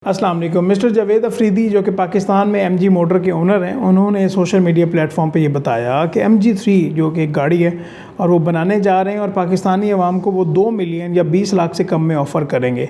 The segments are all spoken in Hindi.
अस्सलाम वालेकुम। मिस्टर जावेद अफरीदी जो कि पाकिस्तान में एमजी मोटर के ओनर हैं, उन्होंने सोशल मीडिया प्लेटफॉर्म पे ये बताया कि MG3 जो कि एक गाड़ी है और वो बनाने जा रहे हैं और पाकिस्तानी अवाम को वो 2 मिलियन या 20 लाख से कम में ऑफ़र करेंगे।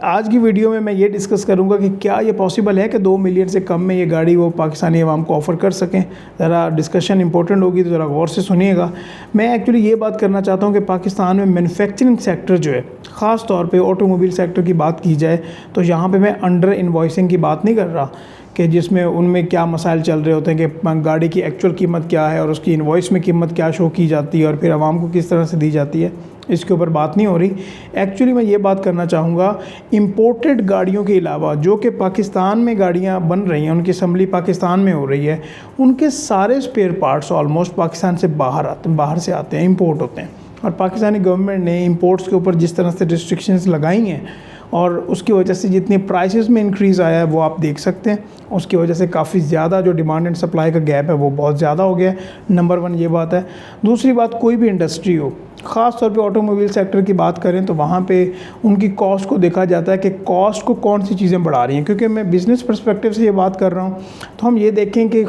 आज की वीडियो में मैं ये डिस्कस करूँगा कि क्या ये पॉसिबल है कि 2 मिलियन से कम में ये गाड़ी वो पाकिस्तानी अवाम को ऑफ़र कर सकें। ज़रा डिस्कशन इंपॉर्टेंट होगी तो ज़रा गौर से सुनिएगा। मैं एक्चुअली ये बात करना चाहता हूँ कि पाकिस्तान में मैन्युफैक्चरिंग सेक्टर जो है, ख़ास तौर पे ऑटोमोबाइल सेक्टर की बात की जाए तो यहाँ पे मैं अंडर इन्वॉइसिंग की बात नहीं कर रहा कि जिसमें उनमें क्या मसाइल चल रहे होते हैं कि गाड़ी की एक्चुअल कीमत क्या है और उसकी इन्वॉइस में कीमत क्या शो की जाती है और फिर आवाम को किस तरह से दी जाती है, इसके ऊपर बात नहीं हो रही। एक्चुअली मैं ये बात करना चाहूँगा इंपोर्टेड गाड़ियों के अलावा जो कि पाकिस्तान में गाड़ियाँ बन रही हैं, उनकी असम्बली पाकिस्तान में हो रही है, उनके सारे स्पेयर पार्ट्स ऑलमोस्ट पाकिस्तान से बाहर से आते हैं, इंपोर्ट होते हैं। और पाकिस्तानी गवर्नमेंट ने इंपोर्ट्स के ऊपर जिस तरह से रिस्ट्रिक्शंस लगाई हैं और उसकी वजह से जितनी प्राइसेस में इंक्रीज़ आया है वो आप देख सकते हैं। उसकी वजह से काफ़ी ज़्यादा जो डिमांड एंड सप्लाई का गैप है वो बहुत ज़्यादा हो गया है। नंबर 1 ये बात है। दूसरी बात, कोई भी इंडस्ट्री हो, ख़ास तौर पे ऑटोमोबाइल सेक्टर की बात करें तो वहाँ पे उनकी कॉस्ट को देखा जाता है कि कॉस्ट को कौन सी चीज़ें बढ़ा रही हैं। क्योंकि मैं बिज़नेस पर्सपेक्टिव से ये बात कर रहा हूँ तो हम ये देखें कि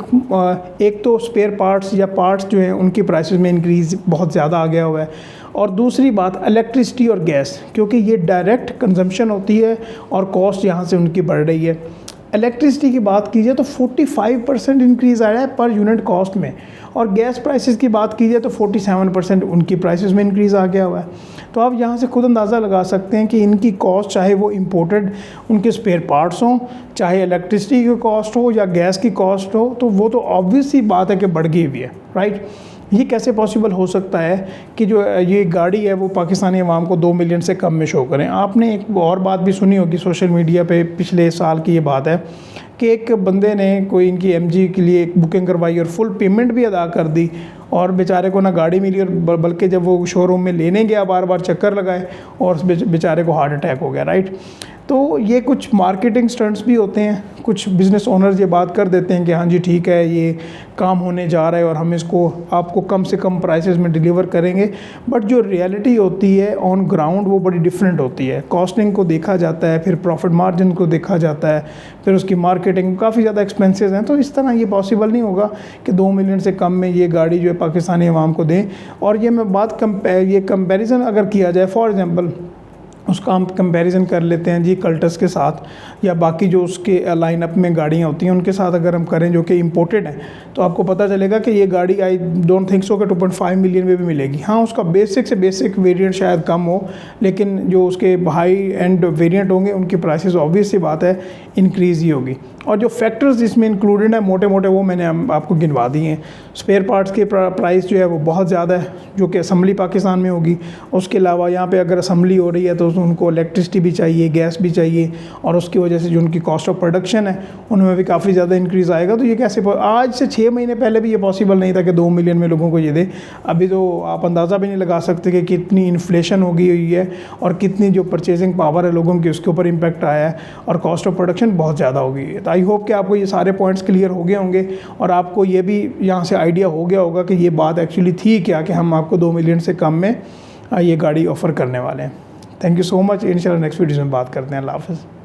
एक तो स्पेयर पार्ट्स या पार्ट्स जो हैं उनकी प्राइसेस में इंक्रीज़ बहुत ज़्यादा आ गया हुआ है। और दूसरी बात इलेक्ट्रिसिटी और गैस, क्योंकि ये डायरेक्ट कंजम्पशन होती है और कॉस्ट यहाँ से उनकी बढ़ रही है। इलेक्ट्रिसिटी की बात कीजिए तो 45% इंक्रीज़ आया है पर यूनिट कॉस्ट में, और गैस प्राइसेस की बात कीजिए तो 47% उनकी प्राइसेस में इंक्रीज़ आ गया हुआ है। तो आप यहाँ से खुद अंदाज़ा लगा सकते हैं कि इनकी कॉस्ट, चाहे वो इंपोर्टेड उनके स्पेयर पार्ट्स हों, चाहे इलेक्ट्रिसिटी की कॉस्ट हो या गैस की कॉस्ट हो, तो वो तो ऑब्वियस सी बात है कि बढ़ गई हुई है, राइट। ये कैसे पॉसिबल हो सकता है कि जो ये गाड़ी है वो पाकिस्तानी अवाम को 2 मिलियन से कम में शो करें। आपने एक और बात भी सुनी होगी सोशल मीडिया पे, पिछले साल की ये बात है कि एक बंदे ने कोई इनकी MG के लिए एक बुकिंग करवाई और फुल पेमेंट भी अदा कर दी और बेचारे को ना गाड़ी मिली, और बल्कि जब वो शोरूम में लेने गया बार बार चक्कर लगाए और बेचारे को हार्ट अटैक हो गया, राइट। तो ये कुछ मार्केटिंग स्टंट्स भी होते हैं। कुछ बिज़नेस ओनर्स ये बात कर देते हैं कि हाँ जी ठीक है, ये काम होने जा रहा है और हम इसको आपको कम से कम प्राइसेस में डिलीवर करेंगे, बट जो रियलिटी होती है ऑन ग्राउंड वो बड़ी डिफरेंट होती है। कॉस्टिंग को देखा जाता है, फिर प्रॉफिट मार्जिन को देखा जाता है, फिर उसकी मार्केटिंग, काफ़ी ज़्यादा एक्सपेंसेस हैं। तो इस तरह ये पॉसिबल नहीं होगा कि 2 मिलियन से कम में ये गाड़ी जो है पाकिस्तानी अवाम को दें। और ये मैं बात ये कंपेरिज़न अगर किया जाए, फॉर एग्ज़ाम्पल उसका हम कंपैरिजन कर लेते हैं जी कल्टस के साथ या बाकी जो उसके लाइनअप में गाड़ियाँ होती हैं उनके साथ अगर हम करें जो कि इंपोर्टेड हैं, तो आपको पता चलेगा कि ये गाड़ी आई डोंट थिंक सो कि 2.5 मिलियन में भी मिलेगी। हाँ, उसका बेसिक से बेसिक वेरिएंट शायद कम हो, लेकिन जो उसके हाई एंड वेरिएंट होंगे उनकी प्राइसेस ऑब्वियस सी बात है इंक्रीज़ ही होगी। और जो फैक्टर्स इसमें इंक्लूडेड है मोटे मोटे वो मैंने आपको गिनवा दिए हैं। स्पेयर पार्ट्स के प्राइस जो है वो बहुत ज़्यादा है, जो कि असम्बली पाकिस्तान में होगी। उसके अलावा यहाँ पे अगर असम्बली हो रही है तो उनको इलेक्ट्रिसिटी भी चाहिए, गैस भी चाहिए, और उसकी वजह से जो उनकी कॉस्ट ऑफ प्रोडक्शन है उनमें भी काफ़ी ज़्यादा इंक्रीज़ आएगा। तो ये कैसे, आज से 6 महीने पहले भी ये पॉसिबल नहीं था कि 2 मिलियन में लोगों को ये दे। अभी तो आप अंदाज़ा भी नहीं लगा सकते कि कितनी इन्फ्लेशन हो गई हुई है और कितनी जो परचेजिंग पावर है लोगों की उसके ऊपर इम्पैक्ट आया है और कॉस्ट ऑफ प्रोडक्शन बहुत ज़्यादा हो गई है। तो आई होप कि आपको ये सारे पॉइंट्स क्लियर हो गए होंगे और आपको ये भी यहाँ से आइडिया हो गया होगा कि ये बात एक्चुअली थी क्या, कि हम आपको 2 मिलियन से कम में ये गाड़ी ऑफ़र करने वाले हैं। Thank you so much. इंशाल्लाह नेक्स्ट वीडियो में बात करते हैं। अल्लाह हाफ़िज़।